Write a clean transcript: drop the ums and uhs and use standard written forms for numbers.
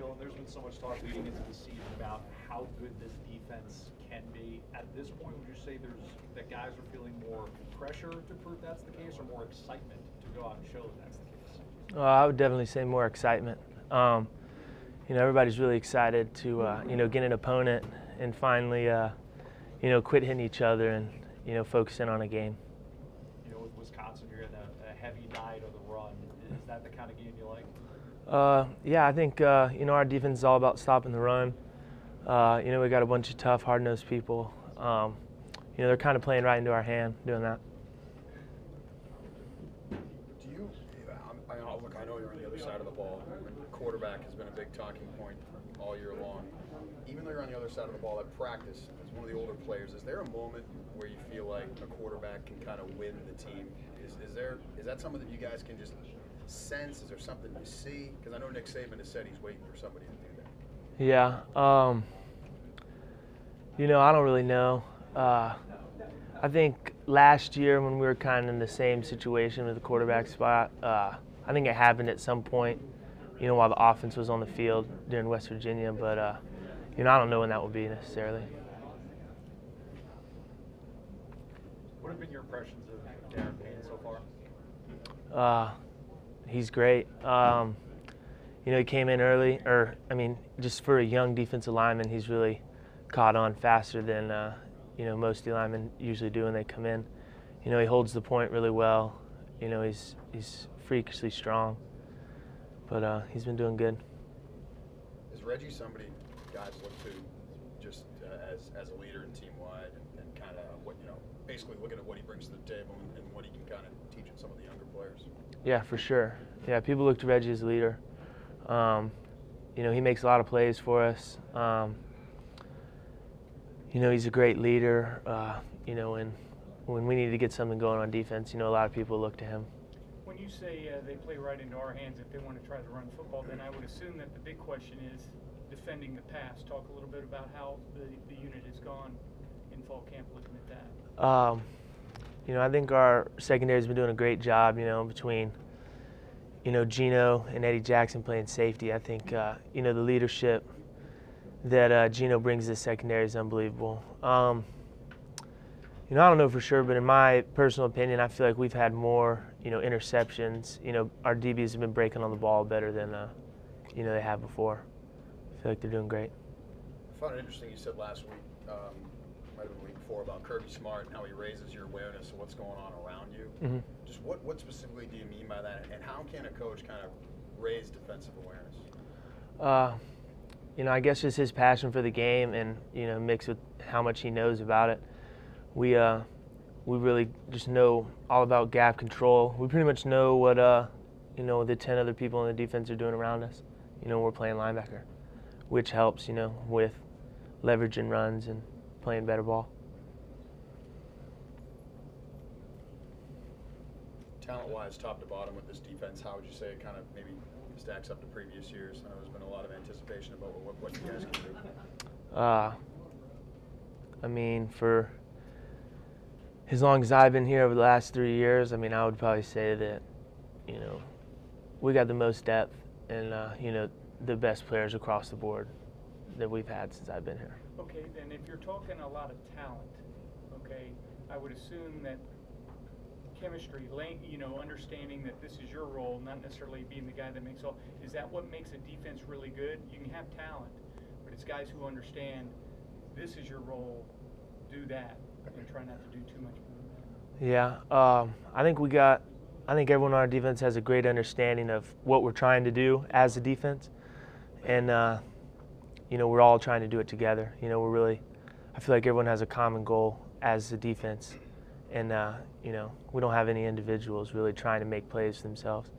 Dillon, there's been so much talk leading into the season about how good this defense can be. At this point, would you say that guys are feeling more pressure to prove that's the case, or more excitement to go out and show that that's the case? I would definitely say more excitement. Everybody's really excited to get an opponent and finally quit hitting each other and focus in on a game. With Wisconsin, you're in a heavy night of the run. Is that the kind of game you like? Yeah, I think our defense is all about stopping the run. We got a bunch of tough, hard-nosed people. They're kind of playing right into our hand doing that. Do you? I know you're on the other side of the ball. Quarterback has been a big talking point all year long. Even though you're on the other side of the ball at practice, as one of the older players, is there a moment where you feel like a quarterback can kind of win the team? Is that something that you guys can just sense? Is there something you see? Because I know Nick Saban has said he's waiting for somebody to do that. Yeah. I don't really know. I think last year when we were kind of in the same situation with the quarterback spot, I think it happened at some point, while the offense was on the field during West Virginia. But, I don't know when that will be necessarily. What have been your impressions of Darren Payne so far? He's great. He came in early, just for a young defensive lineman, he's really caught on faster than, most D linemen usually do when they come in. He holds the point really well. He's freakishly strong, but he's been doing good. Is Reggie somebody guys look to just as a leader and team-wide and kind of basically looking at what he brings to the table and what he can kind of teach in some of the younger players? Yeah, for sure. Yeah, people look to Reggie as a leader. He makes a lot of plays for us. He's a great leader. When we need to get something going on defense, a lot of people look to him. When you say they play right into our hands if they want to try to run football, then I would assume that the big question is defending the pass. Talk a little bit about how the unit has gone in fall camp looking at that. I think our secondary's been doing a great job, between, Gino and Eddie Jackson playing safety. I think, the leadership that Gino brings to the secondary is unbelievable. I don't know for sure, but in my personal opinion, I feel like we've had more, interceptions. Our DBs have been breaking on the ball better than, they have before. I feel like they're doing great. I found it interesting you said last week, might have been the week before, about Kirby Smart and how he raises your awareness of what's going on around you. Mm-hmm. Just what specifically do you mean by that, and how can a coach kind of raise defensive awareness? I guess just his passion for the game and, mixed with how much he knows about it. We really just know all about gap control. We pretty much know what, the 10 other people on the defense are doing around us. We're playing linebacker, which helps, with leveraging runs and playing better ball. Talent-wise, top to bottom with this defense, how would you say it kind of maybe stacks up to previous years? I know there's been a lot of anticipation about what you guys can do. For as long as I've been here over the last 3 years, I would probably say that, we got the most depth and, the best players across the board that we've had since I've been here. Okay, then if you're talking a lot of talent, okay, I would assume that chemistry, understanding that this is your role, not necessarily being the guy that makes all. Is that what makes a defense really good? You can have talent, but it's guys who understand this is your role, do that, and try not to do too much more than that. Yeah, I think everyone on our defense has a great understanding of what we're trying to do as a defense, and we're all trying to do it together. I feel like everyone has a common goal as a defense, and we don't have any individuals really trying to make plays for themselves.